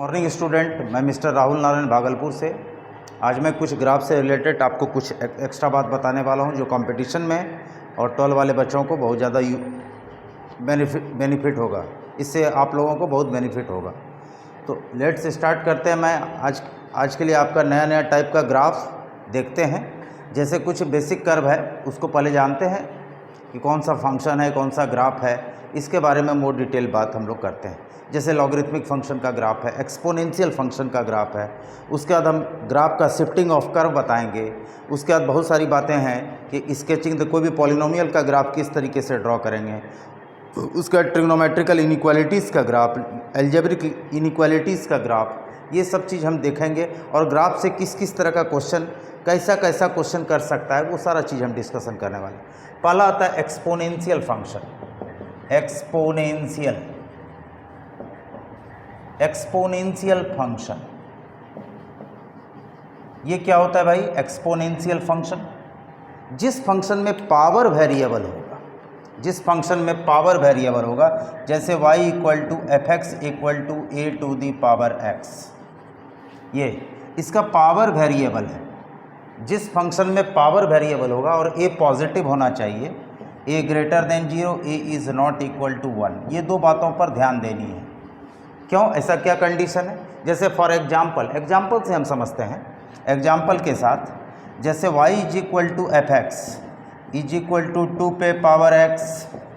Morning student, मैं mister Rahul Narayan Bhagalpur से। आज मैं कुछ ग्राफ से रिलेटेड आपको कुछ एक्स्ट्रा बात बताने वाला हूं जो कंपटीशन में और 12 वाले बच्चों को बहुत ज़्यादा बेनिफिट होगा। इससे आप लोगों को बहुत बेनिफिट होगा। तो लेट्स स्टार्ट करते हैं। मैं आज के लिए आपका नया टाइप का ग्राफ देखते हैं। जैसे कुछ बेसिक कर्व है उसको पहले जानते हैं कि कौन सा फंक्शन है, कौन सा ग्राफ है, इसके बारे में मोर डिटेल बात हम लोग करते हैं। जैसे लॉगरिथमिक फंक्शन का ग्राफ है, एक्सपोनेंशियल फंक्शन का ग्राफ है, उसके बाद हम ग्राफ का शिफ्टिंग ऑफ कर्व बताएंगे। उसके बाद बहुत सारी बातें हैं कि स्केचिंग कोई भी पॉलिनोमियल का ग्राफ किस तरीके से ड्रॉ करेंगे। उसके बाद ट्रिग्नोमेट्रिकल इनइक्वालिटीज़ का ग्राफ, एल्जेब्रिक इनइक्वालिटीज़ का ग्राफ, ये सब चीज़ हम देखेंगे। और ग्राफ से किस किस तरह का क्वेश्चन, कैसा क्वेश्चन कर सकता है, वो सारा चीज़ हम डिस्कशन करने वाले हैं। पहला आता है एक्सपोनेंशियल फंक्शन। एक्सपोनेंशियल फंक्शन ये क्या होता है भाई? एक्सपोनेंशियल फंक्शन जिस फंक्शन में पावर वेरिएबल होगा, जिस फंक्शन में पावर वेरिएबल होगा, जैसे y = fx = a to the power x, ये इसका पावर वेरिएबल है। जिस फंक्शन में पावर वेरिएबल होगा और a पॉजिटिव होना चाहिए, a > 0, a is not equal to 1, ये दो बातों पर ध्यान देनी है। क्यों, ऐसा क्या कंडीशन है? जैसे फॉर एग्जाम्पल से हम समझते हैं। एग्जाम्पल के साथ, जैसे y = fx = 2 पे पावर x,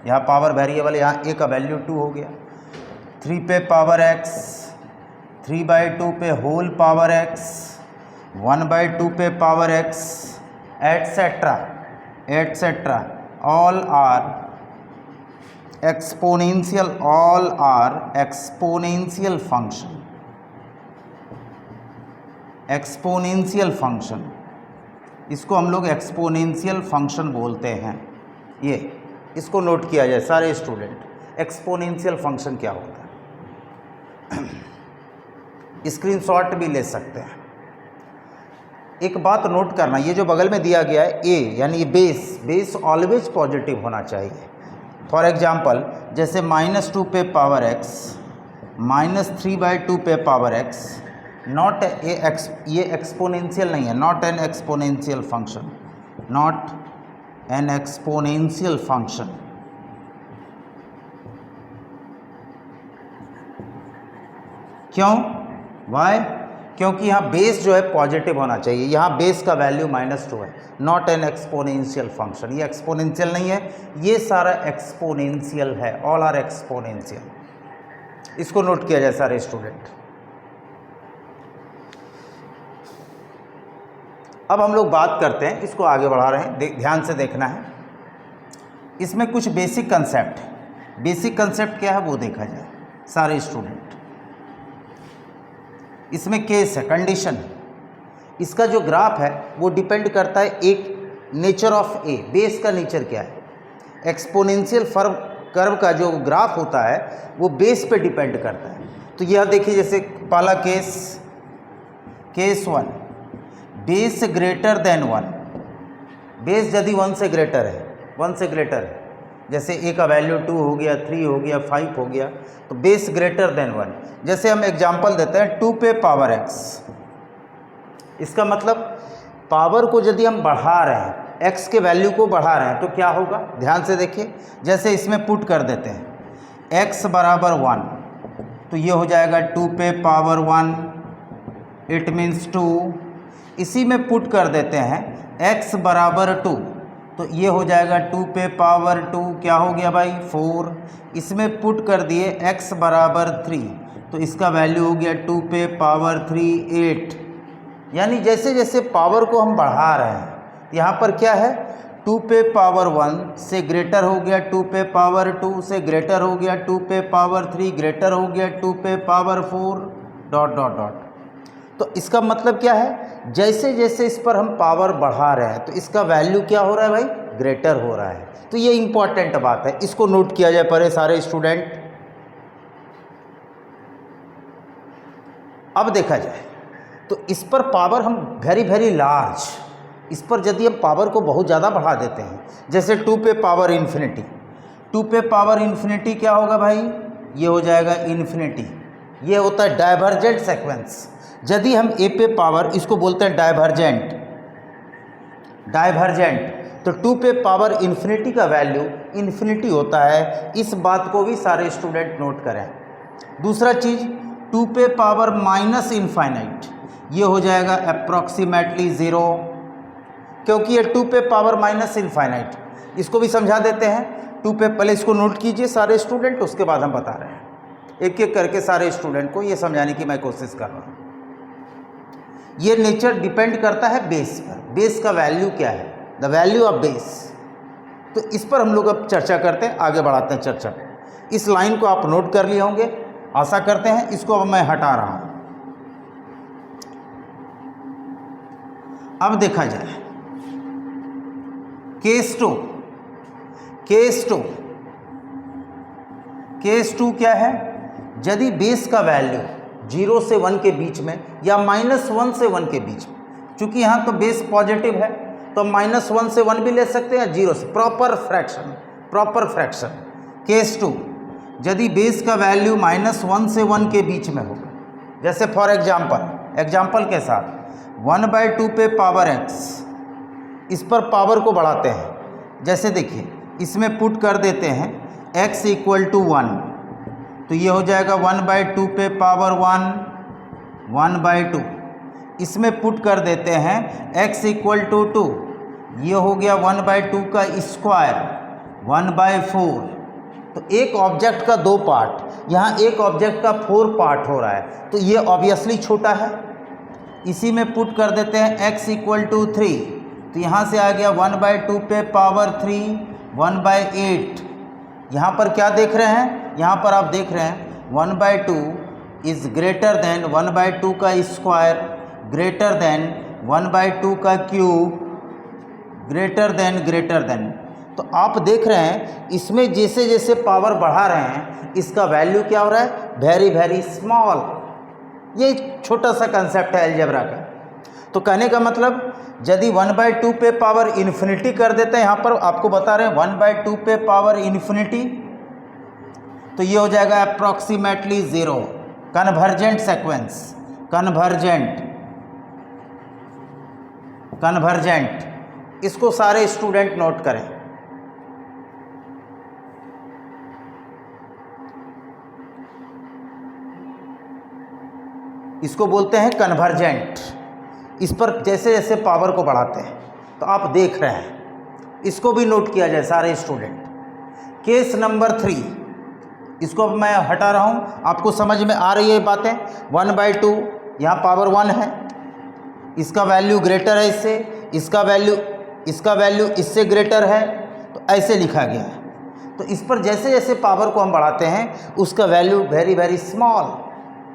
यहाँ पावर वेरिएबल, यहाँ a का वैल्यू 2 हो गया। 3 पे पावर x, 3/2 पे होल पावर x, 1/2 पे power x, etcetera, all are exponential function. इसको हम लोग एक्सपोनेंशियल फंक्शन बोलते हैं। ये इसको नोट किया जाए सारे स्टूडेंट, एक्सपोनेंशियल फंक्शन क्या होता है। स्क्रीनशॉट भी ले सकते हैं। एक बात नोट करना, ये जो बगल में दिया गया है a, यानी ये बेस ऑलवेज पॉजिटिव होना चाहिए। फॉर एग्जाम्पल, जैसे -2 पे पावर x, -3/2 पे पावर x, नॉट ये एक्सपोनेंशियल नहीं है, नॉट एन एक्सपोनेंशियल फंक्शन। क्यों? वाई? क्योंकि यहाँ बेस जो है पॉजिटिव होना चाहिए। यहाँ बेस का वैल्यू -2 है, नॉट एन एक्सपोनेंशियल फंक्शन। ये एक्सपोनेंशियल नहीं है, ये सारा एक्सपोनेंशियल है, ऑल आर एक्सपोनेंशियल। इसको नोट किया जाए सारे स्टूडेंट। अब हम लोग बात करते हैं, इसको आगे बढ़ा रहे हैं, ध्यान से देखना है। इसमें कुछ बेसिक कंसेप्ट क्या है वो देखा जाए सारे स्टूडेंट। इसमें केस है, कंडीशन है। इसका जो ग्राफ है वो डिपेंड करता है एक नेचर ऑफ ए, बेस का नेचर क्या है। एक्सपोनेंशियल कर्व का जो ग्राफ होता है वो बेस पे डिपेंड करता है। तो यह देखिए, जैसे पहला case 1, base greater than 1, base यदि 1 से ग्रेटर है, जैसे a का वैल्यू 2 हो गया, 3 हो गया, 5 हो गया, तो बेस ग्रेटर देन 1। जैसे हम एग्जांपल देते हैं 2 पे पावर x, इसका मतलब पावर को यदि हम बढ़ा रहे हैं, x के वैल्यू को बढ़ा रहे हैं, तो क्या होगा? ध्यान से देखिए। जैसे इसमें पुट कर देते हैं x = 1, तो ये हो जाएगा 2 पे पावर 1, इट मीन्स 2। इसी में पुट कर देते हैं x = 2, तो ये हो जाएगा 2 पे पावर 2, क्या हो गया भाई? 4। इसमें पुट कर दिए x = 3, तो इसका वैल्यू हो गया 2 पे पावर 3, 8। यानी जैसे जैसे पावर को हम बढ़ा रहे हैं, यहाँ पर क्या है? 2 पे पावर 1 से ग्रेटर हो गया, 2 पे पावर 2 से ग्रेटर हो गया, 2 पे पावर 3 ग्रेटर हो गया, 2 पे पावर 4 ... तो इसका मतलब क्या है? जैसे जैसे इस पर हम पावर बढ़ा रहे हैं, तो इसका वैल्यू क्या हो रहा है भाई? ग्रेटर हो रहा है। तो ये इंपॉर्टेंट बात है, इसको नोट किया जाए पहले सारे स्टूडेंट। अब देखा जाए तो इस पर पावर हम वेरी लार्ज, इस पर यदि हम पावर को बहुत ज़्यादा बढ़ा देते हैं, जैसे 2 पे पावर इन्फिनिटी, 2 पे पावर इन्फिनिटी क्या होगा भाई? ये हो जाएगा इन्फिनिटी, ये होता है डाइवर्जेंट सीक्वेंस। यदि हम ए पे पावर, इसको बोलते हैं डाइवर्जेंट, तो 2 पे पावर इन्फिनिटी का वैल्यू इन्फिनिटी होता है। इस बात को भी सारे स्टूडेंट नोट करें। दूसरा चीज़ 2 पे पावर माइनस इनफाइनाइट, ये हो जाएगा अप्रॉक्सीमेटली 0, क्योंकि ये 2 पे पावर माइनस इनफाइनाइट। इसको भी समझा देते हैं। 2 पे, पहले इसको नोट कीजिए सारे स्टूडेंट, उसके बाद हम बता रहे हैं। एक एक करके सारे स्टूडेंट को ये समझाने की मैं कोशिश कर रहा हूँ। ये नेचर डिपेंड करता है बेस पर। बेस का वैल्यू क्या है, द वैल्यू ऑफ बेस। तो इस पर हम लोग अब चर्चा करते हैं, आगे बढ़ाते हैं चर्चा को। इस लाइन को आप नोट कर लिए होंगे, आशा करते हैं। इसको अब मैं हटा रहा हूँ। अब देखा जाए केस टू क्या है। यदि बेस का वैल्यू 0 से 1 के बीच में या -1 से 1 के बीच में, चूंकि यहाँ तो बेस पॉजिटिव है तो -1 से 1 भी ले सकते हैं, 0 से, प्रॉपर फ्रैक्शन। केस 2, यदि बेस का वैल्यू -1 से 1 के बीच में होगा, जैसे फॉर एग्जाम्पल के साथ 1/2 पे पावर x, इस पर पावर को बढ़ाते हैं। जैसे देखिए, इसमें पुट कर देते हैं x = 1, तो ये हो जाएगा 1/2 पे पावर 1/2। इसमें पुट कर देते हैं x = 2, ये हो गया 1/2 का स्क्वायर 1/4। तो एक ऑब्जेक्ट का 2 पार्ट, यहाँ एक ऑब्जेक्ट का 4 पार्ट हो रहा है, तो ये ऑब्वियसली छोटा है। इसी में पुट कर देते हैं x = 3, तो यहाँ से आ गया 1/2 पे पावर 3 1/8। यहाँ पर क्या देख रहे हैं, यहाँ पर आप देख रहे हैं 1/2 इज़ ग्रेटर देन 1/2 का स्क्वायर, ग्रेटर देन 1/2 का क्यूब, ग्रेटर देन। तो आप देख रहे हैं इसमें जैसे जैसे पावर बढ़ा रहे हैं, इसका वैल्यू क्या हो रहा है, वेरी वेरी स्मॉल। ये छोटा सा कंसेप्ट है अलजेब्रा का। तो कहने का मतलब, यदि 1/2 पे पावर इन्फिनिटी कर देते हैं, यहाँ पर आपको बता रहे हैं 1/2 पे पावर इन्फिनिटी, तो ये हो जाएगा अप्रॉक्सीमेटली 0। कन्वर्जेंट सीक्वेंस, कन्वर्जेंट, इसको सारे स्टूडेंट नोट करें। इसको बोलते हैं कन्वर्जेंट। इस पर जैसे जैसे पावर को बढ़ाते हैं, तो आप देख रहे हैं, इसको भी नोट किया जाए सारे स्टूडेंट। केस नंबर 3, इसको मैं हटा रहा हूँ, आपको समझ में आ रही है बातें। 1/2, यहाँ पावर 1 है, इसका वैल्यू ग्रेटर है इससे, इसका वैल्यू इससे ग्रेटर है, तो ऐसे लिखा गया है। तो इस पर जैसे जैसे पावर को हम बढ़ाते हैं, उसका वैल्यू वेरी वेरी स्मॉल,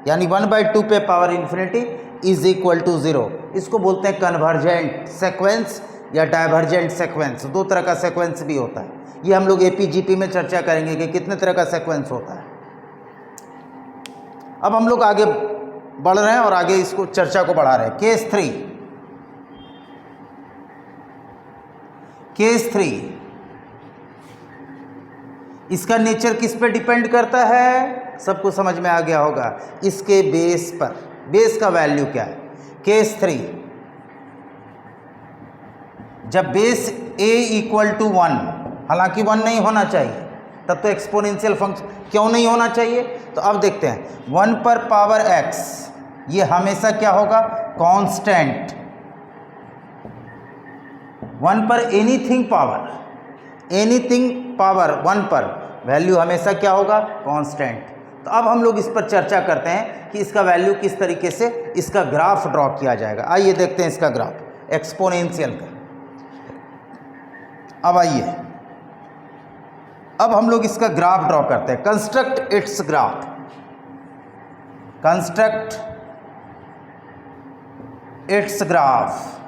यानी 1/2 पे power infinity is equal to 0। इसको बोलते हैं कन्वर्जेंट सीक्वेंस या डाइवर्जेंट सीक्वेंस। 2 तरह का सीक्वेंस भी होता है। ये हम लोग एपीजीपी में चर्चा करेंगे कि कितने तरह का सीक्वेंस होता है। अब हम लोग आगे बढ़ रहे हैं और आगे इसको चर्चा को बढ़ा रहे हैं। केस 3, इसका नेचर किस पे डिपेंड करता है, सबको समझ में आ गया होगा, इसके बेस पर। बेस का वैल्यू क्या है। केस 3, जब बेस a = 1, हालांकि 1 नहीं होना चाहिए, तब तो एक्सपोनेंशियल फंक्शन क्यों नहीं होना चाहिए, तो अब देखते हैं। 1 पर पावर x, ये हमेशा क्या होगा, कांस्टेंट। 1 पर एनीथिंग पावर 1 पर वैल्यू हमेशा क्या होगा, कांस्टेंट। तो अब हम लोग इस पर चर्चा करते हैं कि इसका वैल्यू किस तरीके से, इसका ग्राफ ड्रॉ किया जाएगा। आइए देखते हैं इसका ग्राफ एक्सपोनेंशियल का। अब आइए, अब हम लोग इसका ग्राफ ड्रॉ करते हैं। कंस्ट्रक्ट इट्स ग्राफ,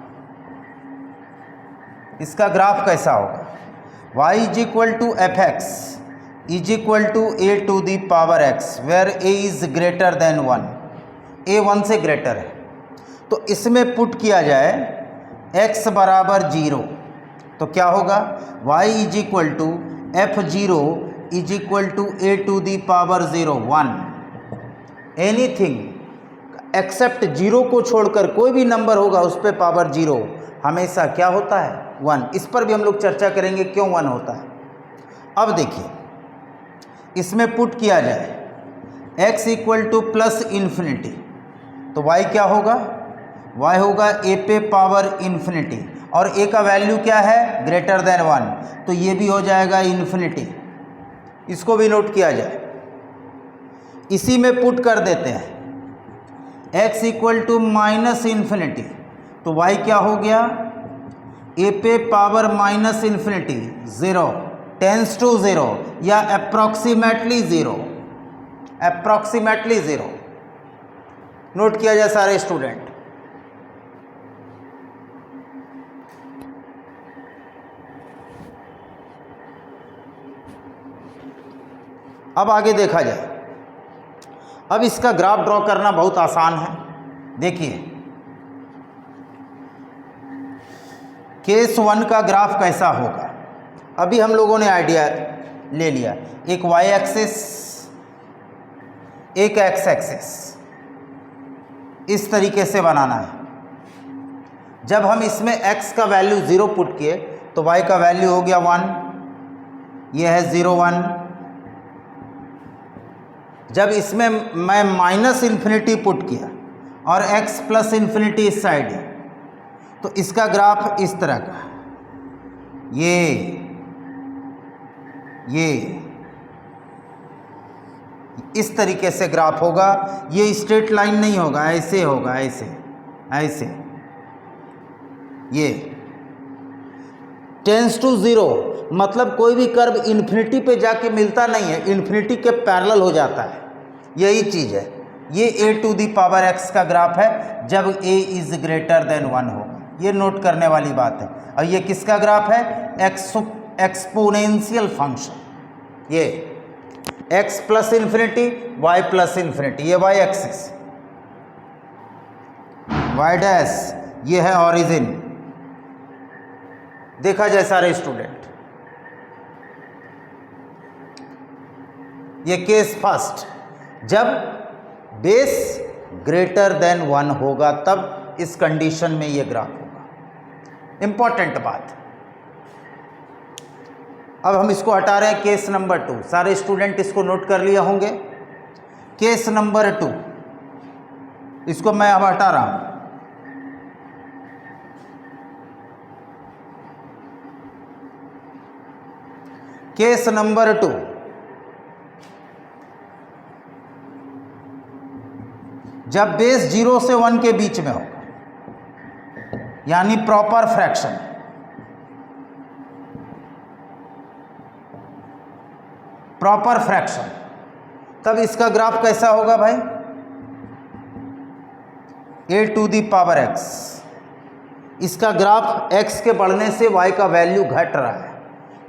इसका ग्राफ कैसा होगा। y = fx = a to the power x, where a is greater than 1, a 1 से ग्रेटर है। तो इसमें पुट किया जाए x = 0, तो क्या होगा, y = f0 = a to the power 0 1। Anything except zero को छोड़कर कोई भी नंबर होगा उस पर पावर जीरो हमेशा क्या होता है, 1। इस पर भी हम लोग चर्चा करेंगे क्यों 1 होता है। अब देखिए इसमें पुट किया जाए x equal to plus infinity, तो y क्या होगा, y होगा a पे पावर इन्फिनिटी, और a का वैल्यू क्या है, ग्रेटर देन 1, तो ये भी हो जाएगा इन्फिनिटी। इसको भी नोट किया जाए। इसी में पुट कर देते हैं x equal to minus infinity, तो y क्या हो गया, a पे power minus infinity 0 tends to 0 या अप्रॉक्सीमेटली 0, अप्रॉक्सीमेटली 0। नोट किया जाए सारे स्टूडेंट। अब आगे देखा जाए। अब इसका ग्राफ ड्रॉ करना बहुत आसान है। देखिए केस 1 का ग्राफ कैसा होगा, अभी हम लोगों ने आइडिया ले लिया। एक y एक्सिस, एक x एक्सिस, इस तरीके से बनाना है। जब हम इसमें x का वैल्यू 0 पुट किए तो y का वैल्यू हो गया 1, यह है 0 1। जब इसमें मैं माइनस इन्फिनिटी पुट किया और x प्लस इन्फिनिटी इस साइड है, तो इसका ग्राफ इस तरह का, ये इस तरीके से ग्राफ होगा। ये स्ट्रेट लाइन नहीं होगा, ऐसे होगा, ऐसे ऐसे। ये टेंस टू 0 मतलब कोई भी कर्व इन्फिनिटी पे जाके मिलता नहीं है, इन्फिनिटी के पैरेलल हो जाता है, यही चीज़ है। ये a to the power x का ग्राफ है जब a इज़ ग्रेटर देन 1 होगा, ये नोट करने वाली बात है। और ये किसका ग्राफ है, एक्सपोनेंशियल फंक्शन, ये x plus infinity y plus infinity, ये y एक्सिस, y डैश, ये है ऑरिजिन। देखा जाए सारे स्टूडेंट, ये केस फर्स्ट, जब बेस ग्रेटर देन 1 होगा तब इस कंडीशन में ये ग्राफ होगा। इंपॉर्टेंट बात। अब हम इसको हटा रहे हैं, केस नंबर 2। सारे स्टूडेंट इसको नोट कर लिए होंगे। केस नंबर 2, इसको मैं अब हटा रहा हूं। केस नंबर 2, जब बेस 0 से 1 के बीच में होगा, यानी प्रॉपर फ्रैक्शन। प्रॉपर फ्रैक्शन, तब इसका ग्राफ कैसा होगा भाई, a to the power x। इसका ग्राफ x के बढ़ने से y का वैल्यू घट रहा है,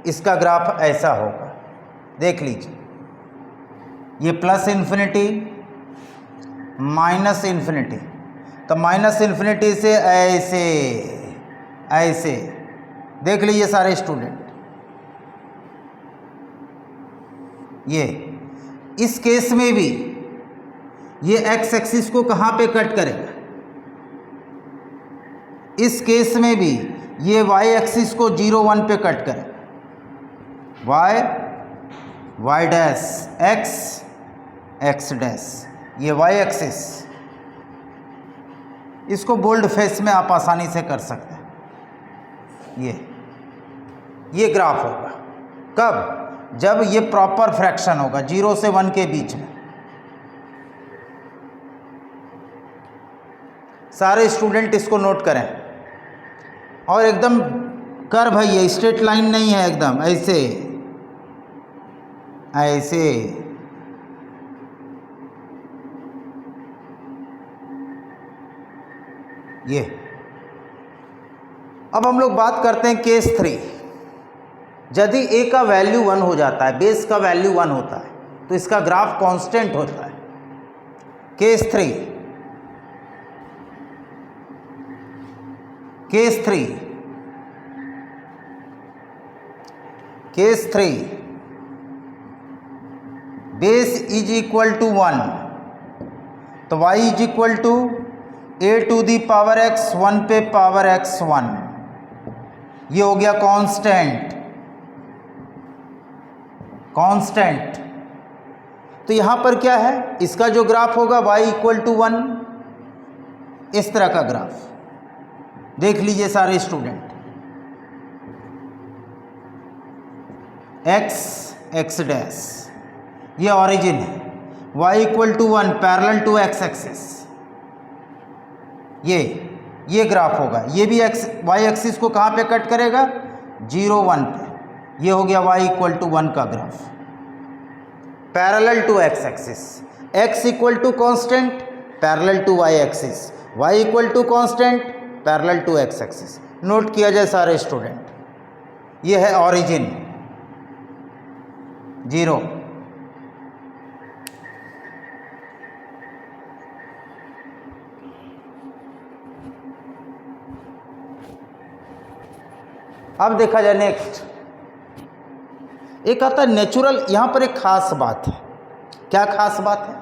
इसका ग्राफ ऐसा होगा। देख लीजिए, ये प्लस इन्फिनिटी माइनस इन्फिनिटी, तो माइनस इन्फिनिटी से ऐसे ऐसे। देख लीजिए सारे स्टूडेंट, ये इस केस में भी ये x एक्सिस को कहाँ पे कट करेगा, इस केस में भी ये y एक्सिस को 0 1 पे कट करेगा। y डैश x डैश, ये y एक्सिस, इसको बोल्ड फेस में आप आसानी से कर सकते हैं। ये ग्राफ होगा कब, जब ये प्रॉपर फ्रैक्शन होगा 0 से 1 के बीच में। सारे स्टूडेंट इसको नोट करें। और एकदम कर्व है, ये स्ट्रेट लाइन नहीं है, एकदम ऐसे ऐसे। ये अब हम लोग बात करते हैं केस 3। यदि a का वैल्यू 1 हो जाता है, बेस का वैल्यू 1 होता है, तो इसका ग्राफ कांस्टेंट होता है। Case 3, case 3 base is equal to 1 तो y is equal to a to the power x 1 पे पावर x 1, ये हो गया कांस्टेंट। कांस्टेंट तो यहां पर क्या है, इसका जो ग्राफ होगा y इक्वल टू 1, इस तरह का ग्राफ देख लीजिए सारे स्टूडेंट। x डैश ये ऑरिजिन है, y equal to 1 parallel to x axis, ये ग्राफ होगा। ये भी y एक्सिस को कहाँ पे कट करेगा, 0 1 पे। ये हो गया y इक्वल टू 1 का graph parallel to x axis. x equal to constant parallel to y axis, y equal to constant parallel to x axis. Note किया जाए सारे स्टूडेंट, ये है ऑरिजिन 0। अब देखा जाए नेक्स्ट, एक आता है नेचुरल। यहां पर एक खास बात है। क्या खास बात है,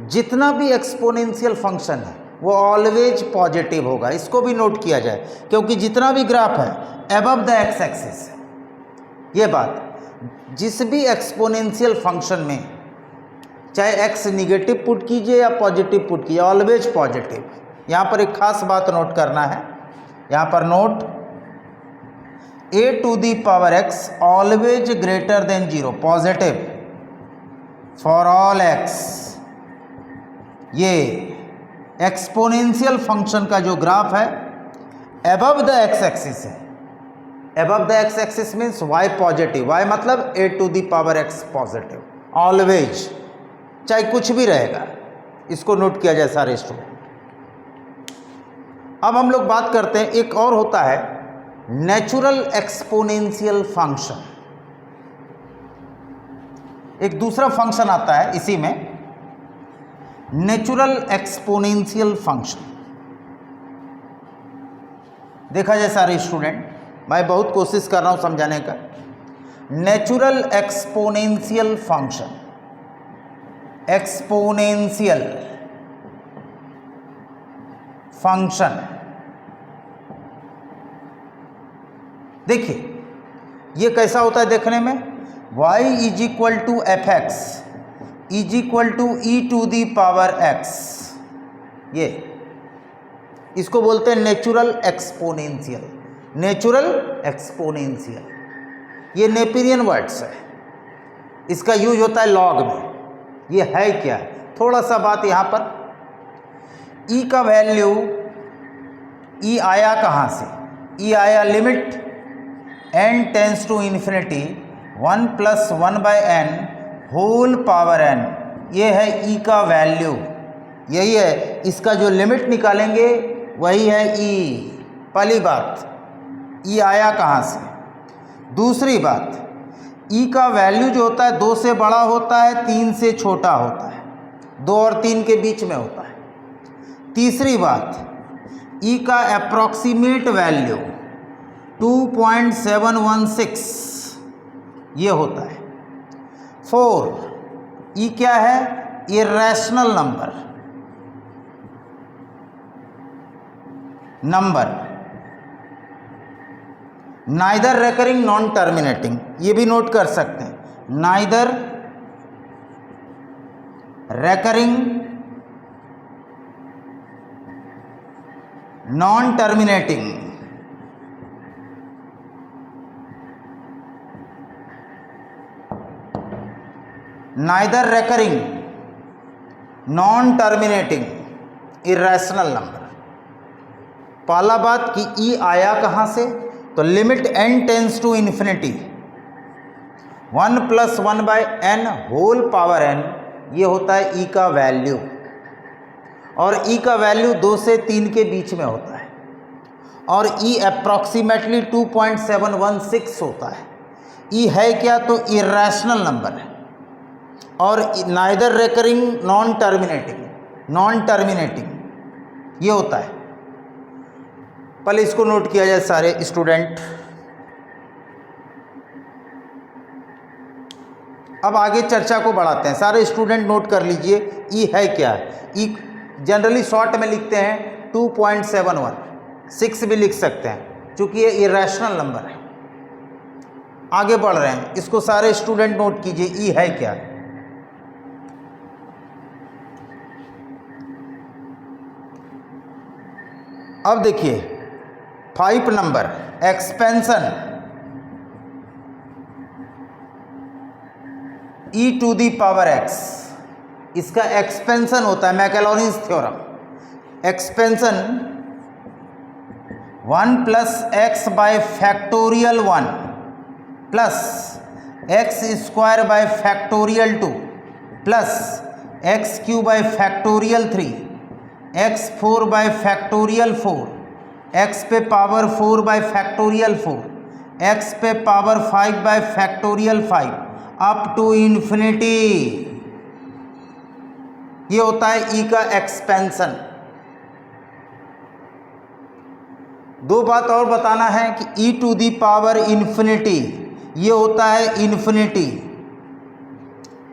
जितना भी एक्सपोनेंशियल फंक्शन है वो ऑलवेज पॉजिटिव होगा। इसको भी नोट किया जाए, क्योंकि जितना भी ग्राफ है अबव द एक्स एक्सिस, ये बात जिस भी एक्सपोनेंशियल फंक्शन में, चाहे एक्स निगेटिव पुट कीजिए या पॉजिटिव पुट कीजिए, ऑलवेज पॉजिटिव। यहाँ पर एक खास बात नोट करना है, यहाँ पर note a to the power x always greater than 0, positive for all x। ये एक्सपोनेंशियल फंक्शन का जो ग्राफ है अबव द एक्स एक्सिस है। Above the X axis means y positive, y मतलब a to the power x positive, always, चाहे कुछ भी रहेगा। इसको नोट किया जाए सारे स्टूडेंट। अब हम लोग बात करते हैं, एक और होता है नेचुरल एक्सपोनेंशियल फंक्शन। एक दूसरा फंक्शन आता है इसी में, नेचुरल एक्सपोनेंशियल फंक्शन। देखा जाए सारे स्टूडेंट, मैं बहुत कोशिश कर रहा हूं समझाने का। Natural exponential function, exponential function, देखिए ये कैसा होता है देखने में, y is equal to F x is equal to E to the power x। ये इसको बोलते हैं नेचुरल एक्सपोनेंशियल। नेचुरल एक्सपोनेंशियल ये नेपियरियन वर्ड्स है, इसका यूज होता है लॉग में। ये है क्या, थोड़ा सा बात यहाँ पर, e का वैल्यू, e आया कहाँ से, e आया limit n tends to infinity 1 plus 1 by n whole power n। ये है e का वैल्यू, यही है, इसका जो लिमिट निकालेंगे वही है e। पहली बात, e आया कहाँ से। दूसरी बात, e का वैल्यू जो होता है 2 से बड़ा होता है, 3 से छोटा होता है, 2 और 3 के बीच में होता है। तीसरी बात, e का अप्रॉक्सीमेट वैल्यू 2.716 ये होता है। 4, e क्या है, irrational number, neither recurring non terminating, ये भी नोट कर सकते हैं, neither recurring non terminating, neither recurring non terminating irrational number. पहला बात कि e आया कहाँ से, तो limit n tends to infinity 1 plus 1 by n whole power n, ये होता है e का वैल्यू। और e का वैल्यू 2 से 3 के बीच में होता है, और e अप्रॉक्सीमेटली 2.716 होता है। e है क्या, तो इरेशनल नंबर है। और नाइदर रेकरिंग नॉन टर्मिनेटिंग ये होता है। पहले इसको नोट किया जाए सारे स्टूडेंट। अब आगे चर्चा को बढ़ाते हैं। सारे स्टूडेंट नोट कर लीजिए ई है क्या है। ई जनरली शॉर्ट में लिखते हैं 2.71, 6 भी लिख सकते हैं क्योंकि ये इरेशनल नंबर है। आगे बढ़ रहे हैं, इसको सारे स्टूडेंट नोट कीजिए ई है क्या। अब देखिए 5 number expansion e to the power x, इसका एक्सपेंशन होता है Maclaurin's theorem. Expansion 1 plus x by factorial 1 plus x square by factorial 2 plus x cube by factorial 3 x 4 by factorial 4 x पे power 4 by factorial 4 x पे power 5 by factorial 5 up to infinity. ये होता है ई का expansion. दो बात और बताना है कि ई टू दी पावर इन्फिनिटी ये होता है इन्फिनिटी।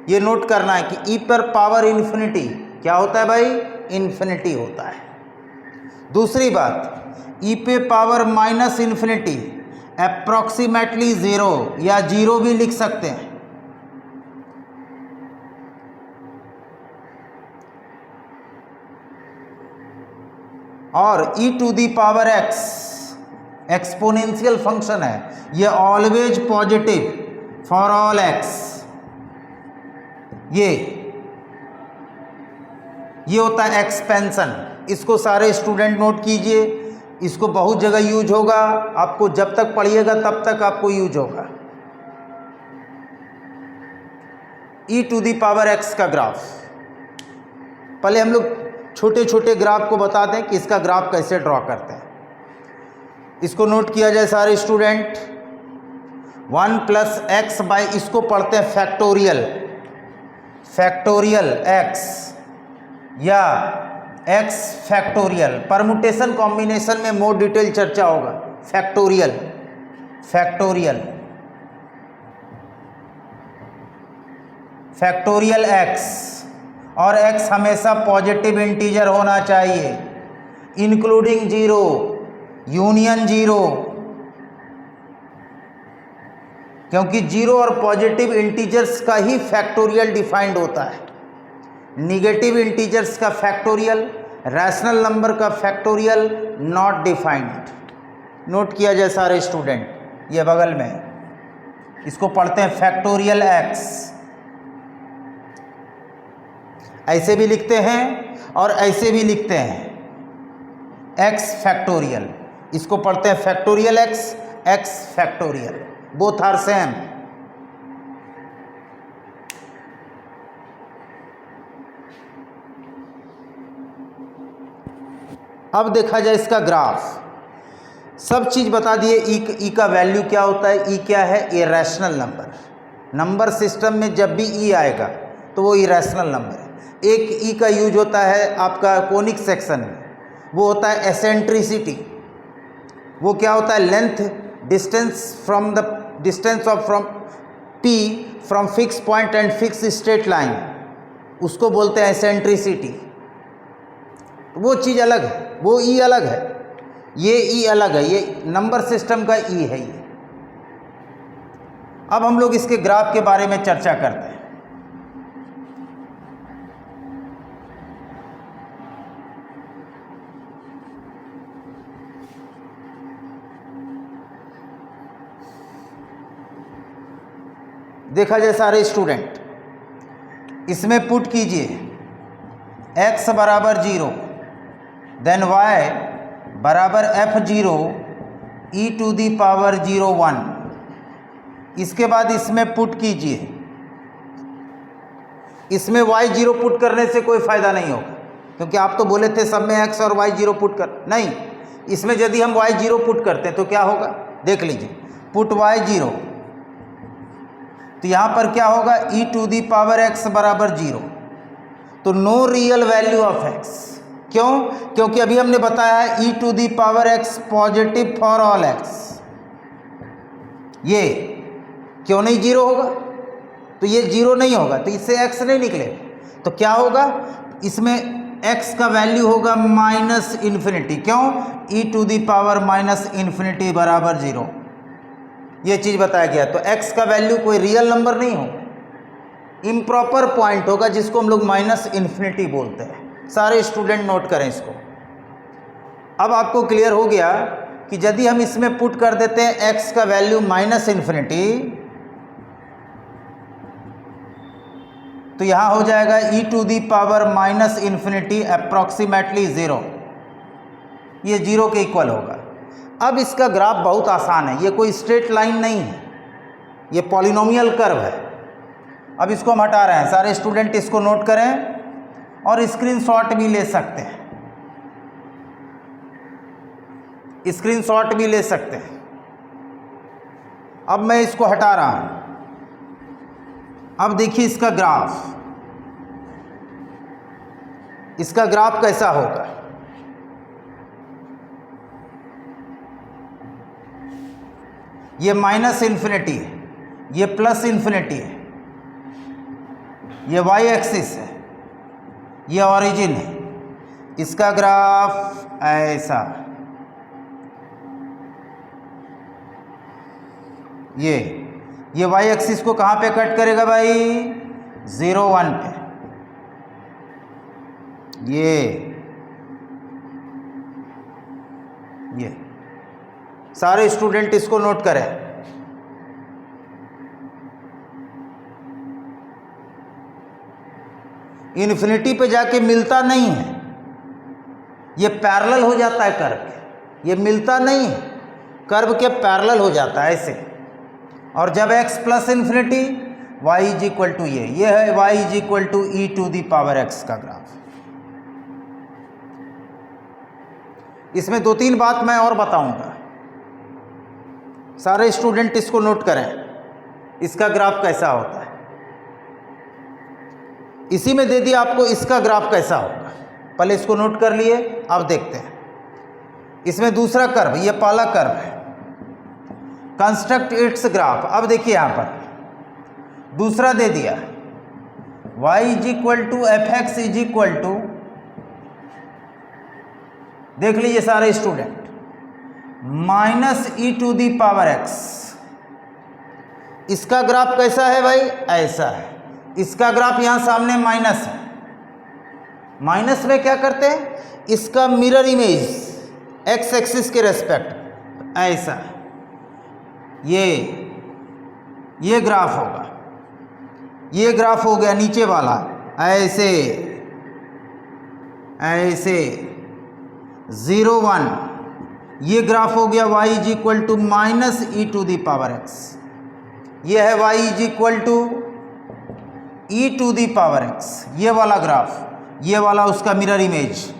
ये नोट करना है कि ई पर पावर इन्फिनिटी क्या होता है भाई, इन्फिनिटी होता है। दूसरी बात ई पे पावर माइनस इन्फिनिटी अप्रॉक्सीमेटली 0 या 0 भी लिख सकते हैं। और e to the power x exponential function है, ये always positive for all x। ये होता है एक्सपेंशन। इसको सारे स्टूडेंट नोट कीजिए, इसको बहुत जगह यूज होगा, आपको जब तक पढ़िएगा तब तक आपको यूज होगा। e to the power x का ग्राफ, पहले हम लोग छोटे छोटे ग्राफ को बता दें कि इसका ग्राफ कैसे ड्रॉ करते हैं। इसको नोट किया जाए सारे स्टूडेंट। 1 प्लस एक्स बाई, इसको पढ़ते हैं फैक्टोरियल, फैक्टोरियल x या x फैक्टोरियल। परमुटेशन कॉम्बिनेशन में मोर डिटेल चर्चा होगा। फैक्टोरियल, फैक्टोरियल, फैक्टोरियल x, और x हमेशा पॉजिटिव इंटीजर होना चाहिए, इंक्लूडिंग 0, यूनियन 0, क्योंकि 0 और पॉजिटिव इंटीजर्स का ही फैक्टोरियल डिफाइंड होता है। निगेटिव इंटीजर्स का फैक्टोरियल, रैशनल नंबर का फैक्टोरियल नॉट डिफाइंड। नोट किया जाए सारे स्टूडेंट, ये बगल में, इसको पढ़ते हैं फैक्टोरियल x। ऐसे भी लिखते हैं और ऐसे भी लिखते हैं x फैक्टोरियल, इसको पढ़ते हैं factorial x, x factorial, both are same. अब देखा जाए इसका ग्राफ, सब चीज़ बता दिए। ई का वैल्यू क्या होता है, ई क्या है, इरेशनल नंबर। नंबर सिस्टम में जब भी ई आएगा तो वो इरेशनल नंबर है। एक ई का यूज होता है आपका कोनिक सेक्शन में, वो होता है एसेंट्रिसिटी। वो क्या होता है, length distance from the distance of from P from fix point and fix straight line, उसको बोलते हैं एसेंट्रिसिटी। वो चीज़ अलग है, वो ई अलग है, ये ई अलग है, ये नंबर सिस्टम का ई है ये। अब हम लोग इसके ग्राफ के बारे में चर्चा करते हैं। देखा जाए सारे स्टूडेंट, इसमें पुट कीजिए x बराबर 0, देन y बराबर f0 e to the power 0 1। इसके बाद इसमें पुट कीजिए, इसमें y0 पुट करने से कोई फ़ायदा नहीं होगा, क्योंकि आप तो बोले थे सब में x और y0 पुट कर, नहीं, इसमें यदि हम y0 पुट करते हैं तो क्या होगा, देख लीजिए, पुट y0, तो यहाँ पर क्या होगा, e to the power x बराबर 0, तो no real value of x। क्यों, क्योंकि अभी हमने बताया है e to the power x positive for all x, ये क्यों नहीं 0 होगा, तो ये 0 नहीं होगा, तो इससे x नहीं निकलेगा। तो क्या होगा, इसमें x का वैल्यू होगा माइनस इन्फिनिटी। क्यों? e to the power minus infinity बराबर 0, ये चीज़ बताया गया। तो x का वैल्यू कोई रियल नंबर नहीं होगा, इम्प्रॉपर पॉइंट होगा, जिसको हम लोग माइनस इन्फिनिटी बोलते हैं। सारे स्टूडेंट नोट करें इसको। अब आपको क्लियर हो गया कि यदि हम इसमें पुट कर देते हैं x का वैल्यू माइनस इन्फिनिटी, तो यहाँ हो जाएगा e to the power minus infinity approximately 0, ये 0 के इक्वल होगा। अब इसका ग्राफ बहुत आसान है, ये कोई स्ट्रेट लाइन नहीं है, ये पॉलिनोमियल कर्व है। अब इसको हम हटा रहे हैं, सारे स्टूडेंट इसको नोट करें और स्क्रीनशॉट भी ले सकते हैं, स्क्रीनशॉट भी ले सकते हैं। अब मैं इसको हटा रहा हूं। अब देखिए इसका ग्राफ, इसका ग्राफ कैसा होगा। ये माइनस इन्फिनिटी है, ये प्लस इन्फिनिटी है, ये वाई एक्सिस है, ये ओरिजिन है। इसका ग्राफ ऐसा, ये वाई एक्सिस को कहाँ पे कट करेगा भाई? 0 1 पे। ये सारे स्टूडेंट इसको नोट करें। इन्फिनिटी पे जाके मिलता नहीं है, ये पैरेलल हो जाता है कर्व के, ये मिलता नहीं है, कर्व के पैरेलल हो जाता है ऐसे। और जब x plus infinity y is equal to ये है y is equal to E to the power x का ग्राफ। इसमें 2-3 बात मैं और बताऊंगा, सारे स्टूडेंट इसको नोट करें, इसका ग्राफ कैसा होता है। इसी में दे दिया आपको इसका ग्राफ कैसा होगा, पहले इसको नोट कर लिए। अब देखते हैं इसमें दूसरा कर्व, ये पहला कर्व है, कंस्ट्रक्ट इट्स ग्राफ। अब देखिए यहाँ पर दूसरा दे दिया y is equal to F x is equal to, देख लीजिए सारे student, minus e to the power x। इसका ग्राफ कैसा है भाई? ऐसा है। इसका ग्राफ यहाँ सामने माइनस है, माइनस में क्या करते हैं, इसका मिरर इमेज x एक्सिस के रेस्पेक्ट ऐसा, ये ग्राफ होगा, ये ग्राफ हो गया नीचे वाला ऐसे ऐसे 0 1, ये ग्राफ हो गया y is equal to minus e to the power x। ये है y is equal to E to the power x, ये वाला ग्राफ, ये वाला उसका मिरर इमेज।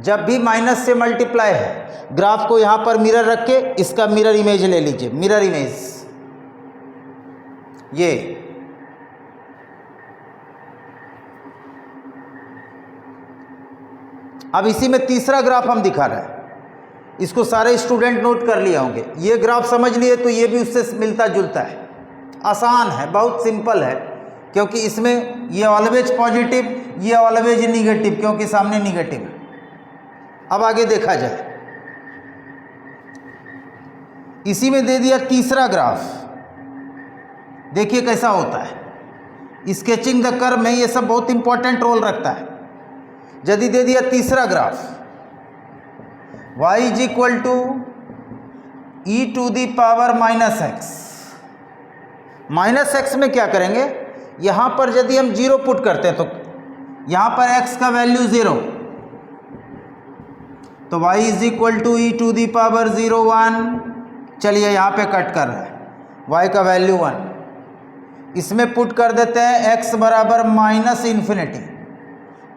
जब भी माइनस से मल्टीप्लाई है, ग्राफ को यहाँ पर मिरर रख के इसका मिरर इमेज ले लीजिए, मिरर इमेज ये। अब इसी में तीसरा ग्राफ हम दिखा रहे हैं, इसको सारे स्टूडेंट नोट कर लिए होंगे। ये ग्राफ समझ लिए तो ये भी उससे मिलता जुलता है, आसान है, बहुत सिंपल है, क्योंकि इसमें ये ऑलवेज पॉजिटिव, ये ऑलवेज निगेटिव, क्योंकि सामने निगेटिव है। अब आगे देखा जाए, इसी में दे दिया तीसरा ग्राफ, देखिए कैसा होता है। स्केचिंग द कर्व में ये सब बहुत इंपॉर्टेंट रोल रखता है। यदि दे दिया तीसरा graph y is equal to E to the power minus x. Minus x में क्या करेंगे, यहाँ पर यदि हम 0 पुट करते हैं तो यहाँ पर x का वैल्यू 0, तो y is equal to E to the power 0 1। चलिए यहाँ पे कट कर रहे हैं, y का वैल्यू 1, इसमें पुट कर देते हैं x बराबर माइनस इन्फिनिटी,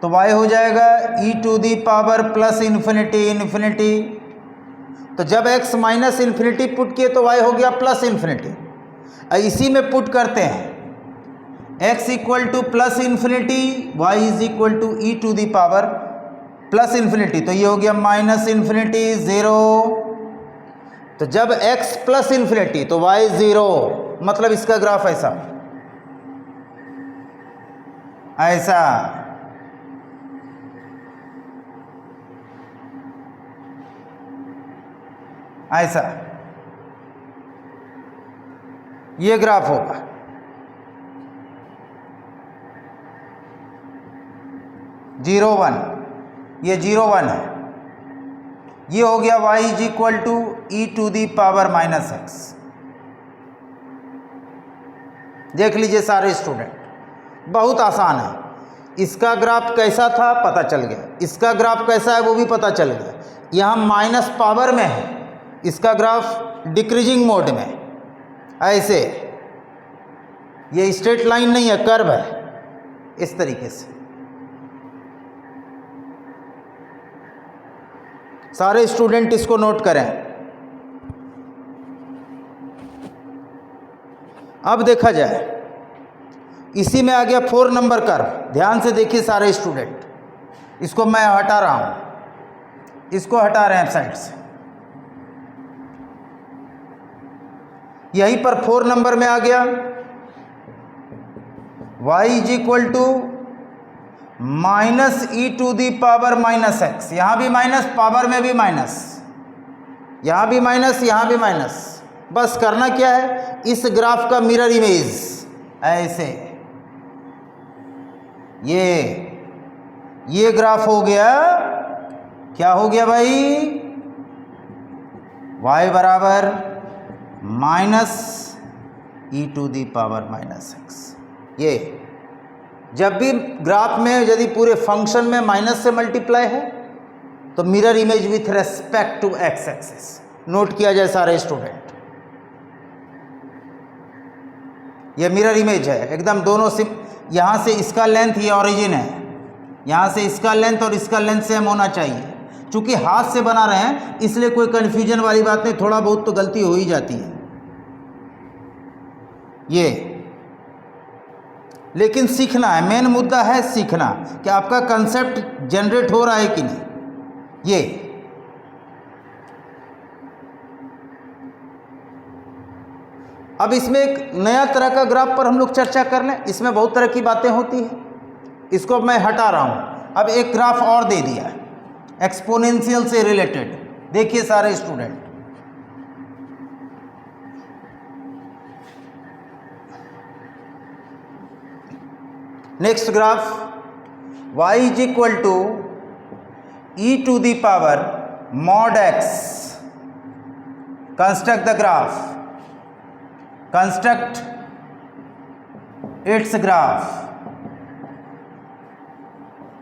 तो y हो जाएगा e to the power plus infinity infinity. तो जब x माइनस इन्फिनिटी पुट किए तो y हो गया प्लस इन्फिनिटी। इसी में पुट करते हैं x equal to plus infinity, y is equal to E to the power plus infinity, तो ये हो गया माइनस इन्फिनिटी 0। तो जब x प्लस इन्फिनिटी तो y 0, मतलब इसका ग्राफ ऐसा। ऐसा, ऐसा ये ग्राफ होगा। जीरो वन, ये 0 1 है। ये हो गया y is equal to E to the power minus x. देख लीजिए सारे स्टूडेंट, बहुत आसान है। इसका ग्राफ कैसा था पता चल गया, इसका ग्राफ कैसा है वो भी पता चल गया। यहाँ माइनस पावर में है, इसका ग्राफ डिक्रीजिंग मोड में। ऐसे ये स्ट्रेट लाइन नहीं है, कर्व है, इस तरीके से। सारे स्टूडेंट इसको नोट करें। अब देखा जाए, इसी में आ गया 4 नंबर कर्व। ध्यान से देखिए सारे स्टूडेंट, इसको मैं हटा रहा हूं, इसको हटा रहे हैं साइड से। यहीं पर 4 नंबर में आ गया y is equal to minus e to the power minus x. यहां भी माइनस, पावर में भी माइनस, यहां भी माइनस, यहां भी माइनस। बस करना क्या है, इस ग्राफ का मिरर इमेज ऐसे, ये ग्राफ हो गया। क्या हो गया भाई, y बराबर minus e to the power minus x. ये जब भी ग्राफ में यदि पूरे फंक्शन में माइनस से मल्टीप्लाई है तो mirror image with respect to x axis. Note किया जाए सारे स्टूडेंट, ये मिरर इमेज है एकदम। दोनों से यहाँ से इसका लेंथ, ये ओरिजिन है, यहाँ से इसका लेंथ और इसका लेंथ सेम होना चाहिए। चूंकि हाथ से बना रहे हैं इसलिए कोई कन्फ्यूजन वाली बात नहीं, थोड़ा बहुत तो गलती हो ही जाती है ये, लेकिन सीखना है। मेन मुद्दा है सीखना कि आपका कंसेप्ट जनरेट हो रहा है कि नहीं। ये अब इसमें एक नया तरह का ग्राफ पर हम लोग चर्चा कर लें। इसमें बहुत तरह की बातें होती हैं, इसको मैं हटा रहा हूं। अब एक ग्राफ और दे दिया एक्सपोनेंशियल से रिलेटेड। देखिए सारे student, next graph, y is equal to E to the power mod x। Construct the graph, construct its graph.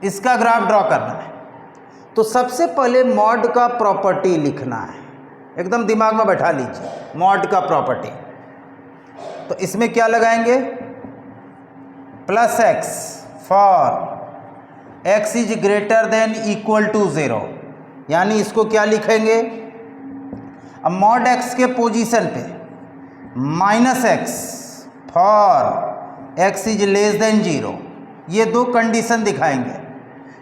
इसका ग्राफ ड्रॉ करना है तो सबसे पहले मॉड का प्रॉपर्टी लिखना है, एकदम दिमाग में बैठा लीजिए। मॉड का प्रॉपर्टी, तो इसमें क्या लगाएंगे, plus x for x is greater than equal to 0। यानी इसको क्या लिखेंगे, अब मॉड एक्स के पोजीशन पे minus x for x is less than 0। ये दो कंडीशन दिखाएंगे,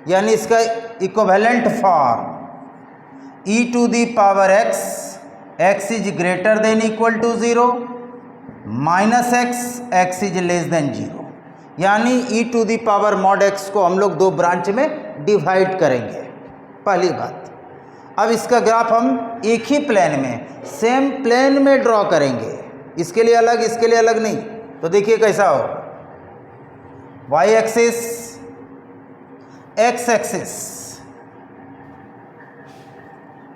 यानी इसका equivalent for e to the power x, x is greater than equal to 0, minus x, x is less than 0। यानी e to the power mod x को हम लोग दो ब्रांच में डिवाइड करेंगे, पहली बात। अब इसका ग्राफ हम एक ही प्लेन में, सेम प्लेन में ड्रॉ करेंगे, इसके लिए अलग, इसके लिए अलग नहीं। तो देखिए कैसा हो, वाई एक्सिस, एक्स एक्सिस।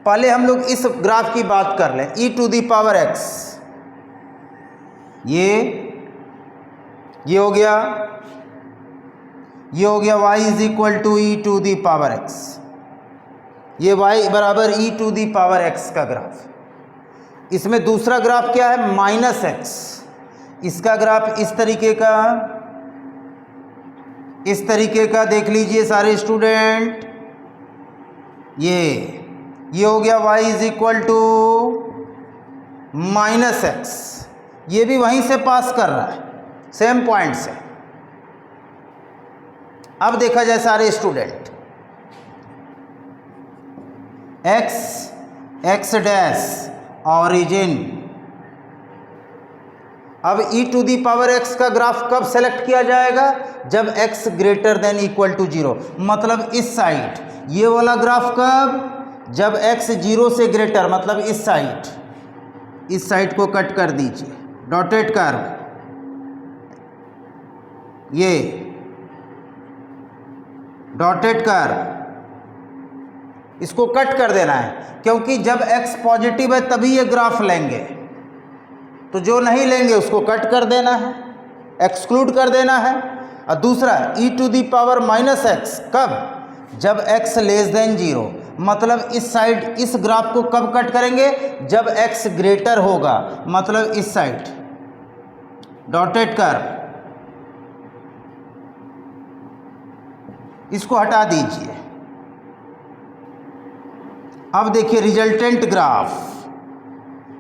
पहले हम लोग इस ग्राफ की बात कर लें, e to the power x, ये हो गया, ये हो गया y is equal to E to the power x। ये y बराबर e to the power x का ग्राफ। इसमें दूसरा ग्राफ क्या है, माइनस एक्स। इसका ग्राफ इस तरीके का देख लीजिए सारे स्टूडेंट। ये हो गया y is equal to minus x. ये भी वहीं से पास कर रहा है, सेम पॉइंट से। अब देखा जाए सारे स्टूडेंट, एक्स डैश ऑरिजिन, अब e to the power x का ग्राफ कब सेलेक्ट किया जाएगा? जब x greater than equal to 0, मतलब इस साइड। ये वाला ग्राफ कब? जब x 0 से ग्रेटर, मतलब इस साइड को कट कर दीजिए, डॉटेड कर्व, ये डॉटेड कर्व, इसको कट कर देना है, क्योंकि जब x पॉजिटिव है तभी ये ग्राफ लेंगे, तो जो नहीं लेंगे उसको कट कर देना है, एक्सक्लूड कर देना है। और दूसरा e to the power minus x कब? जब x लेस देन 0, मतलब इस साइड, इस ग्राफ को कब कट करेंगे? जब x ग्रेटर होगा, मतलब इस साइड, डॉटेड कर्व, इसको हटा दीजिए। अब देखिए रिजल्टेंट ग्राफ,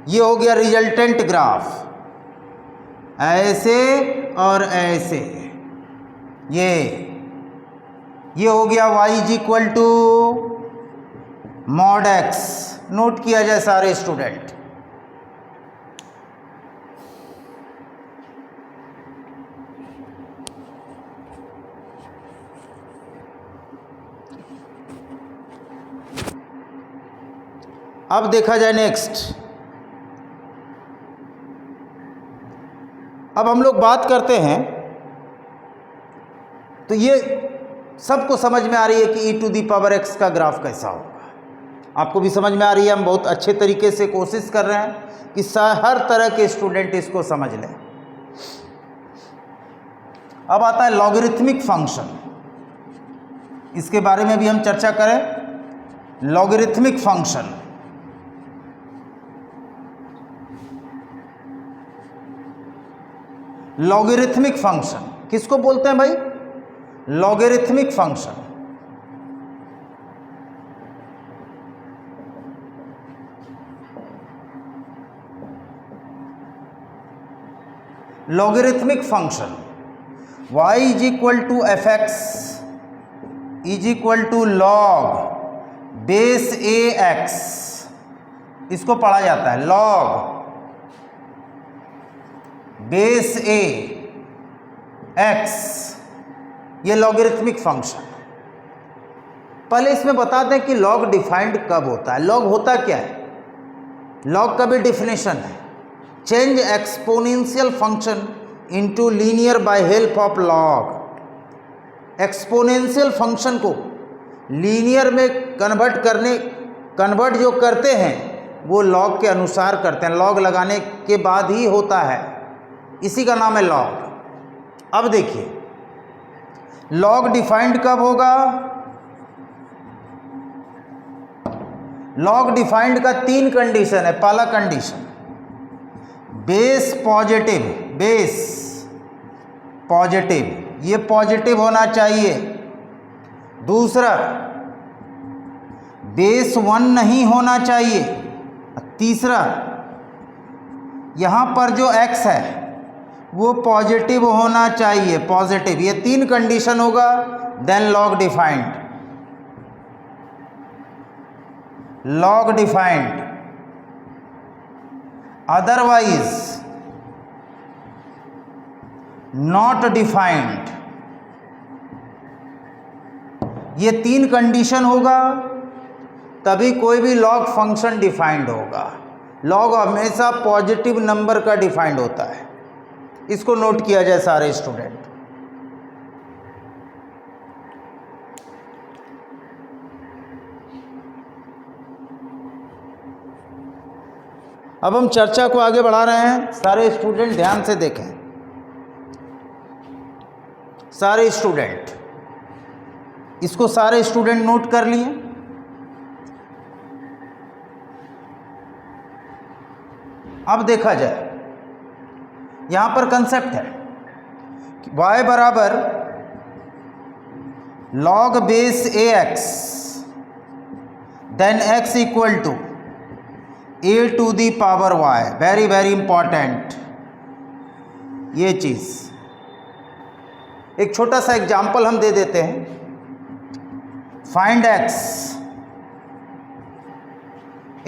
ये हो गया रिजल्टेंट ग्राफ, ऐसे और ऐसे, ये हो गया y is equal to mod x। नोट किया जाए सारे स्टूडेंट। अब देखा जाए नेक्स्ट। अब हम लोग बात करते हैं, तो ये सबको समझ में आ रही है कि e to the power x का ग्राफ कैसा होगा। आपको भी समझ में आ रही है। हम बहुत अच्छे तरीके से कोशिश कर रहे हैं कि हर तरह के स्टूडेंट इसको समझ लें। अब आता है लॉगरिथमिक फंक्शन, इसके बारे में भी हम चर्चा करें। लॉगरिथमिक फंक्शन, लॉगरिथमिक फंक्शन किसको बोलते हैं भाई? Logarithmic function. Logarithmic function y is equal to F x is equal to log base a x, इसको पढ़ा जाता है लॉग बेस ए एक्स, ये लॉगरिथमिक फंक्शन। पहले इसमें बता दें कि लॉग डिफाइंड कब होता है। लॉग होता क्या है? लॉग का भी डिफिनेशन है, change exponential function into linear by help of log. Exponential function को लीनियर में कन्वर्ट जो करते हैं वो लॉग के अनुसार करते हैं, लॉग लगाने के बाद ही होता है, इसी का नाम है लॉग। अब देखिए लॉग डिफाइंड कब होगा? लॉग डिफाइंड का 3 कंडीशन है। पहला condition base positive, base positive, ये पॉजिटिव होना चाहिए। दूसरा बेस 1 नहीं होना चाहिए। तीसरा यहाँ पर जो x है वो पॉजिटिव होना चाहिए, पॉजिटिव। ये 3 कंडीशन होगा, then log defined. Log defined, otherwise not defined. ये 3 कंडीशन होगा तभी कोई भी लॉग फंक्शन डिफाइंड होगा। लॉग हमेशा पॉजिटिव नंबर का डिफाइंड होता है, इसको नोट किया जाए सारे स्टूडेंट। अब हम चर्चा को आगे बढ़ा रहे हैं। सारे स्टूडेंट ध्यान से देखें, सारे स्टूडेंट, इसको सारे स्टूडेंट नोट कर लिए। अब देखा जाए, यहां पर कंसेप्ट है कि y बराबर log base a x, then x equal to a to the power y। Very very important ये चीज। एक छोटा सा एग्जाम्पल हम दे देते हैं। Find x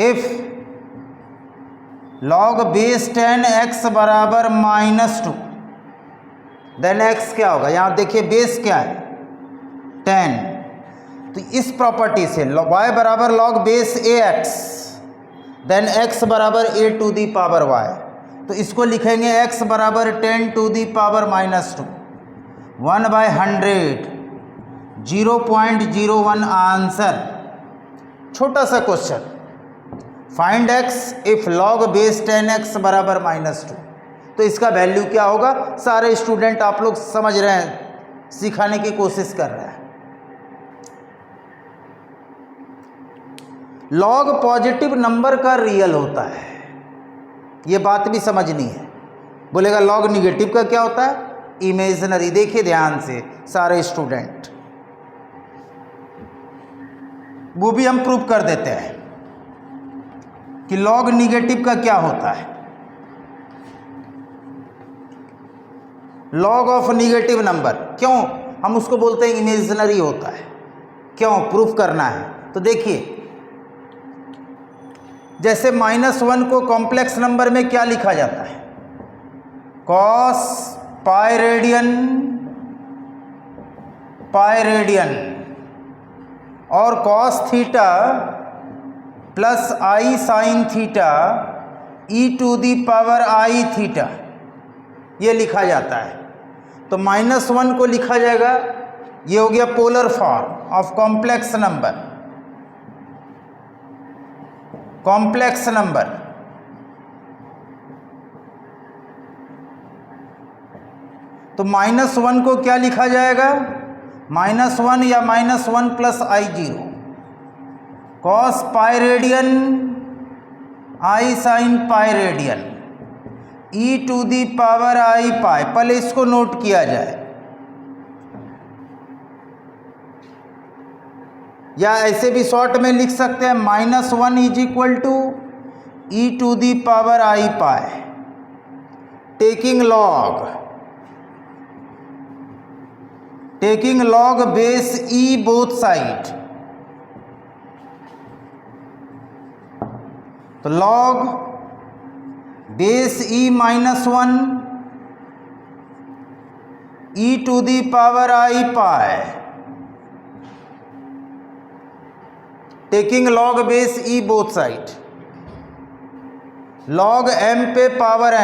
if log base 10x बराबर -2, देन x क्या होगा, यहाँ देखिए बेस क्या है 10, तो इस प्रॉपर्टी से y बराबर log base ax, then x बराबर a to the power y, तो इसको लिखेंगे x बराबर 10 टू दी पावर -2, 1/100, 0.01 आंसर। छोटा सा question, find x if log base 10x बराबर -2, तो इसका वैल्यू क्या होगा। सारे स्टूडेंट आप लोग समझ रहे हैं, सिखाने की कोशिश कर रहे हैं। लॉग पॉजिटिव नंबर का रियल होता है, ये बात भी समझनी है। बोलेगा लॉग निगेटिव का क्या होता है, इमेजिनरी। देखिए ध्यान से सारे स्टूडेंट, वो भी हम प्रूव कर देते हैं कि लॉग निगेटिव का क्या होता है। लॉग ऑफ निगेटिव नंबर, क्यों हम उसको बोलते हैं इमेजिनरी होता है, क्यों प्रूफ करना है। तो देखिए जैसे -1 को कॉम्प्लेक्स नंबर में क्या लिखा जाता है, कॉस पाई रेडियन, और cos theta plus i sine theta e to the power i theta, ये लिखा जाता है। तो -1 को लिखा जाएगा, ये हो गया polar form of complex number, complex number. तो -1 को क्या लिखा जाएगा, -1 या -1 plus I0, cos pi radian i sine pi radian e to the power i pi. पहले इसको नोट किया जाए, या ऐसे भी शॉर्ट में लिख सकते हैं -1 is equal to E to the power i pi, taking log base e both side. तो log base e -1 e to the power i pi, taking log base e both side, log m पे power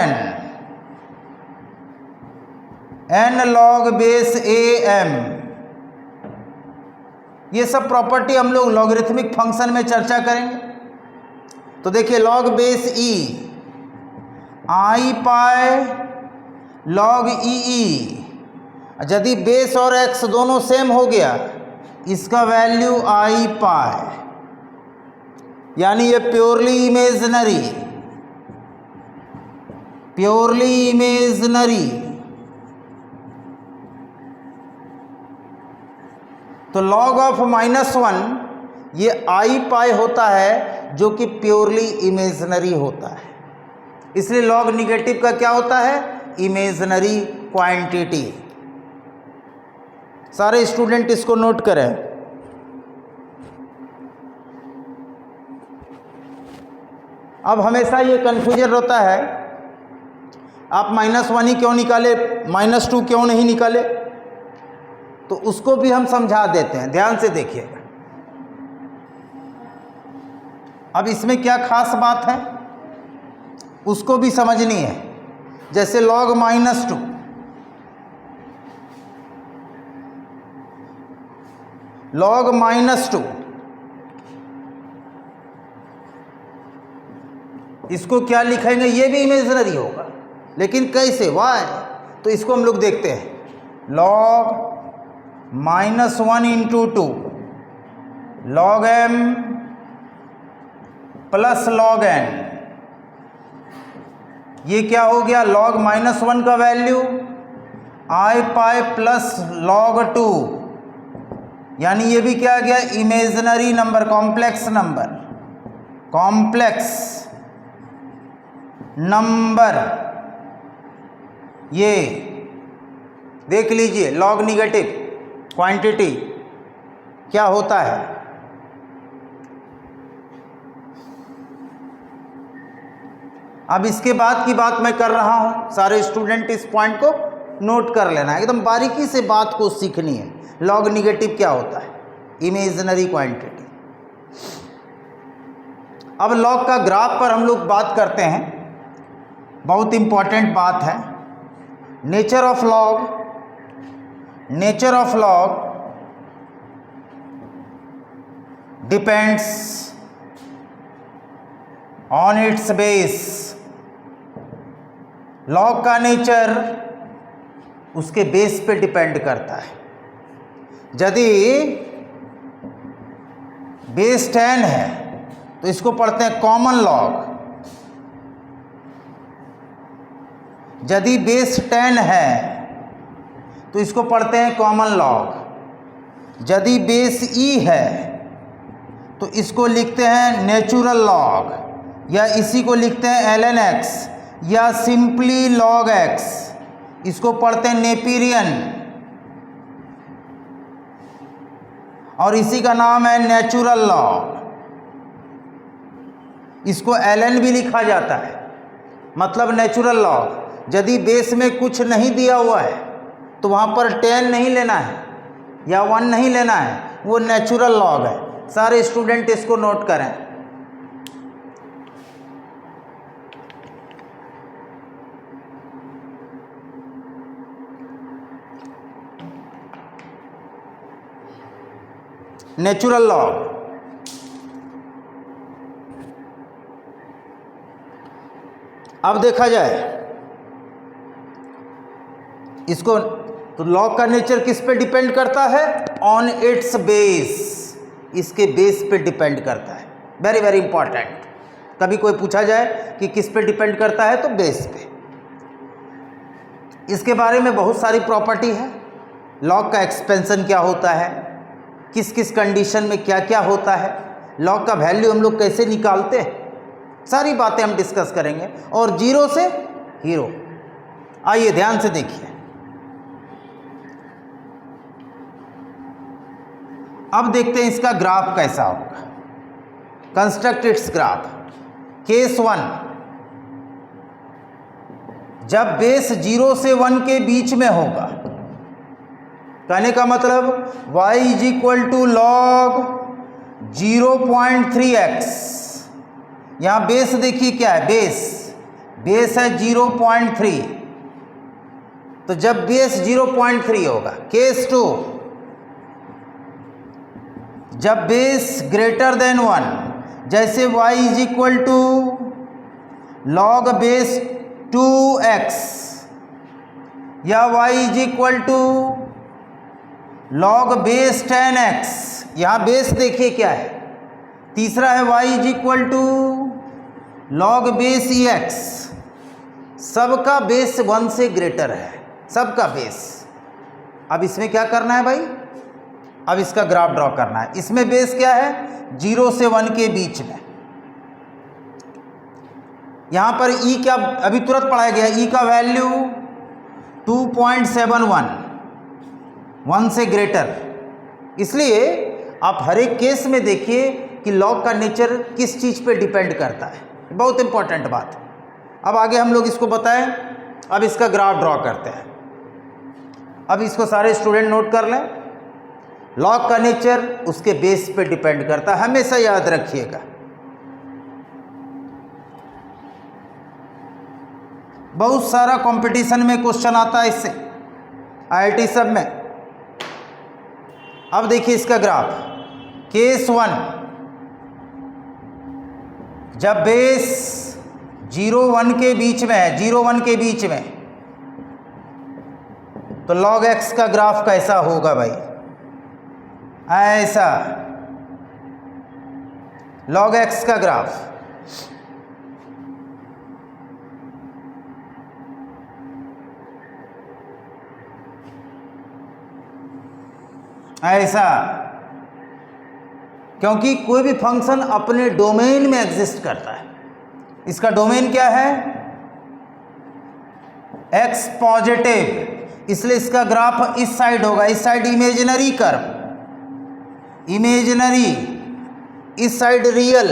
n log base am। ये सब property हम लोग logarithmic function में चर्चा करेंगे। तो देखिए लॉग बेस e आई पाई लॉग ई, यदि बेस और x दोनों सेम हो गया, इसका वैल्यू आई पाई, यानी ये प्योरली इमेजिनरी। तो लॉग ऑफ -1 ये आई पाई होता है, जो कि प्योरली इमेजिनरी होता है। इसलिए लॉग निगेटिव का क्या होता है, इमेजिनरी क्वांटिटी। सारे स्टूडेंट इसको नोट करें। अब हमेशा ये कन्फ्यूजन होता है, आप -1 ही क्यों निकाले, -2 क्यों नहीं निकाले, तो उसको भी हम समझा देते हैं। ध्यान से देखिएगा। अब इसमें क्या खास बात है उसको भी समझनी है। जैसे लॉग -2, लॉग -2 इसको क्या लिखेंगे, ये भी इमेजिनरी होगा, लेकिन कैसे, वाई। तो इसको हम लोग देखते हैं, log -1 into 2 log m plus log n। ये क्या हो गया, लॉग -1 का वैल्यू आई पाई प्लस लॉग 2, यानी ये भी क्या गया, इमेजिनरी नंबर, कॉम्प्लेक्स नंबर। ये देख लीजिए लॉग निगेटिव क्वांटिटी क्या होता है। अब इसके बाद की बात मैं कर रहा हूँ, सारे स्टूडेंट इस पॉइंट को नोट कर लेना है, एकदम बारीकी से बात को सीखनी है। लॉग निगेटिव क्या होता है, इमेजिनरी क्वांटिटी। अब लॉग का ग्राफ पर हम लोग बात करते हैं, बहुत इंपॉर्टेंट बात है। Nature of log depends on it's base. Log का नेचर उसके बेस पे डिपेंड करता है। यदि बेस 10 है तो इसको पढ़ते हैं कॉमन लॉग। यदि बेस 10 है तो इसको पढ़ते हैं कॉमन लॉग। यदि बेस ई है तो इसको लिखते हैं नेचुरल लॉग, या इसी को लिखते हैं ln x, या सिंपली log x, इसको पढ़ते हैं नेपियरियन, और इसी का नाम है नेचुरल लॉग। इसको ln भी लिखा जाता है, मतलब नेचुरल लॉग। यदि बेस में कुछ नहीं दिया हुआ है तो वहाँ पर 10 नहीं लेना है या 1 नहीं लेना है, वो नेचुरल लॉग है। सारे स्टूडेंट इसको नोट करें। Natural log. अब देखा जाए इसको, तो लॉग का नेचर किस पे डिपेंड करता है, ऑन इट्स बेस, इसके बेस पे डिपेंड करता है। Very very important. कभी कोई पूछा जाए कि किस पे डिपेंड करता है, तो बेस पे। इसके बारे में बहुत सारी प्रॉपर्टी है। लॉग का एक्सपेंशन क्या होता है, किस किस कंडीशन में क्या क्या होता है, लॉग का वैल्यू हम लोग कैसे निकालते हैं, सारी बातें हम डिस्कस करेंगे। और जीरो से हीरो। आइए ध्यान से देखिए। अब देखते हैं इसका ग्राफ कैसा होगा। Construct its graph. केस 1, जब बेस 0 से 1 के बीच में होगा, कहने का मतलब y is equal to log 0.3x। यहाँ बेस देखिए क्या है, बेस है 0.3। तो जब बेस 0.3 होगा। केस 2, जब बेस ग्रेटर देन 1, जैसे y is equal to log base 2x, या y is equal to log base 10x। यहाँ बेस देखिए क्या है। तीसरा है y is equal to log base ex। सबका बेस 1 से ग्रेटर है, सबका बेस। अब इसमें क्या करना है भाई, अब इसका ग्राफ ड्रॉ करना है। इसमें बेस क्या है, 0 से 1 के बीच में। यहाँ पर ई क्या अभी तुरंत पढ़ाया गया, ई का वैल्यू 2.71, 1 से ग्रेटर। इसलिए आप हर एक केस में देखिए कि लॉग का नेचर किस चीज़ पे डिपेंड करता है। बहुत इंपॉर्टेंट बात। अब आगे हम लोग इसको बताएं। अब इसका ग्राफ ड्रॉ करते हैं। अब इसको सारे स्टूडेंट नोट कर लें। लॉग का नेचर उसके बेस पे डिपेंड करता है, हमेशा याद रखिएगा। बहुत सारा कंपटीशन में क्वेश्चन आता है इससे, IIT सब में। अब देखिए इसका ग्राफ। केस 1, जब बेस 0-1 के बीच में है, 0-1 के बीच में, तो log x का ग्राफ कैसा होगा भाई, ऐसा log x का ग्राफ। ऐसा, क्योंकि कोई भी फंक्शन अपने डोमेन में एग्जिस्ट करता है। इसका डोमेन क्या है, x पॉजिटिव, इसलिए इसका ग्राफ इस साइड होगा। इस साइड इमेजिनरी कर्व, इमेजिनरी, इस साइड रियल,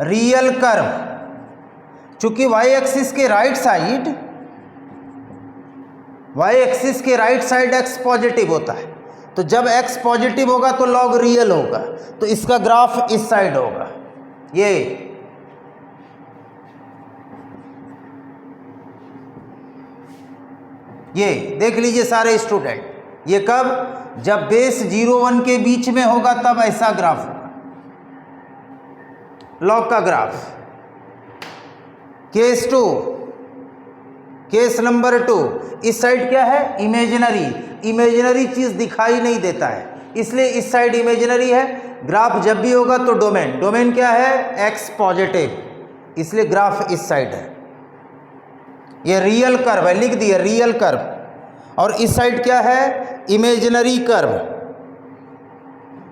रियल कर्व, चूंकि वाई एक्सिस के राइट साइड एक्स पॉजिटिव होता है, तो जब एक्स पॉजिटिव होगा तो लॉग रियल होगा, तो इसका ग्राफ इस साइड होगा। ये देख लीजिए सारे स्टूडेंट, ये कब, जब बेस 0 1 के बीच में होगा तब ऐसा ग्राफ होगा, लॉग का ग्राफ। केस 2, केस नंबर 2, इस साइड क्या है, इमेजिनरी चीज दिखाई नहीं देता है, इसलिए इस साइड इमेजिनरी है। ग्राफ जब भी होगा तो डोमेन क्या है, एक्स पॉजिटिव, इसलिए ग्राफ इस साइड है। ये रियल कर्व है, लिख दिया रियल कर्व। और इस साइड क्या है, इमेजिनरी कर्व।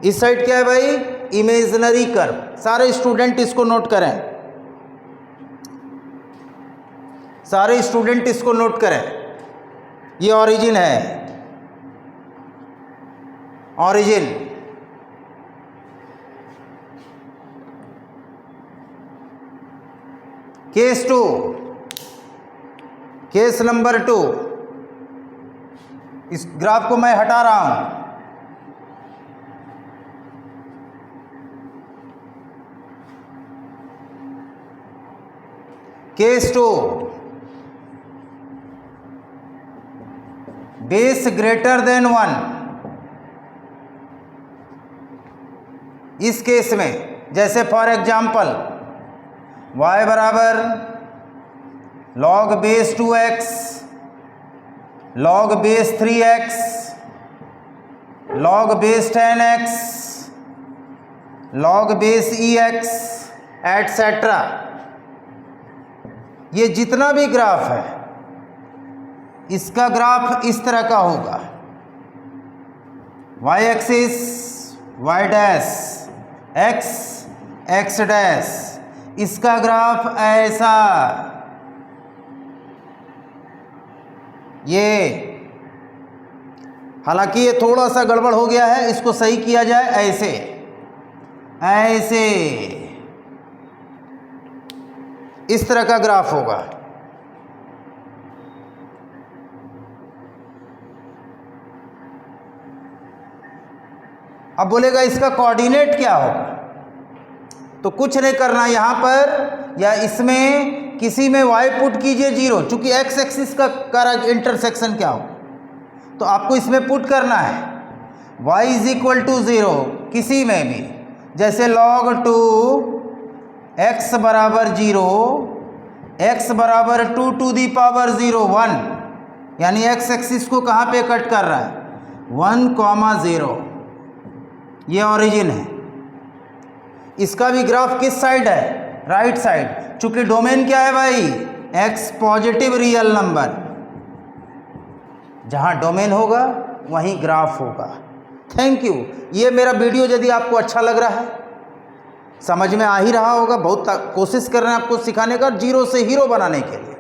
इस साइड क्या है भाई, इमेजिनरी कर्व। सारे स्टूडेंट इसको नोट करें, सारे स्टूडेंट इसको नोट करें। ये ओरिजिन है, ओरिजिन। केस 2, केस नंबर 2, इस ग्राफ को मैं हटा रहा हूं। Case 2, base greater than 1। इस केस में जैसे फॉर एग्जाम्पल y बराबर log base 2x, log base 3x, log base 10x, log base ex etcetera. ये जितना भी ग्राफ है इसका ग्राफ इस तरह का होगा। y axis y dash, x dash, इसका ग्राफ ऐसा। ये हालांकि ये थोड़ा सा गड़बड़ हो गया है, इसको सही किया जाए, ऐसे इस तरह का ग्राफ होगा। अब बोलेगा इसका कोऑर्डिनेट क्या होगा, तो कुछ नहीं करना, यहां पर या इसमें किसी में y पुट कीजिए 0, चूंकि x एक्सिस का इंटरसेक्शन क्या हो, तो आपको इसमें पुट करना है y इज इक्वल टू 0 किसी में भी, जैसे log 2 x बराबर 0, x बराबर 2 टू दी पावर 0 1, यानी x एक्सिस को कहाँ पे कट कर रहा है, 1,0। ये ओरिजिन है। इसका भी ग्राफ किस साइड है, राइट साइड, चूंकि डोमेन क्या है भाई, x पॉजिटिव रियल नंबर। जहां डोमेन होगा वहीं ग्राफ होगा। Thank you. ये मेरा वीडियो यदि आपको अच्छा लग रहा है, समझ में आ ही रहा होगा, बहुत कोशिश कर रहे हैं आपको सिखाने का, जीरो से हीरो बनाने के लिए।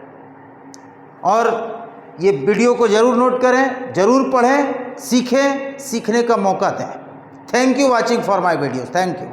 और ये वीडियो को ज़रूर नोट करें, ज़रूर पढ़ें, सीखें, सीखने का मौका दें। Thank you watching for my videos. Thank you.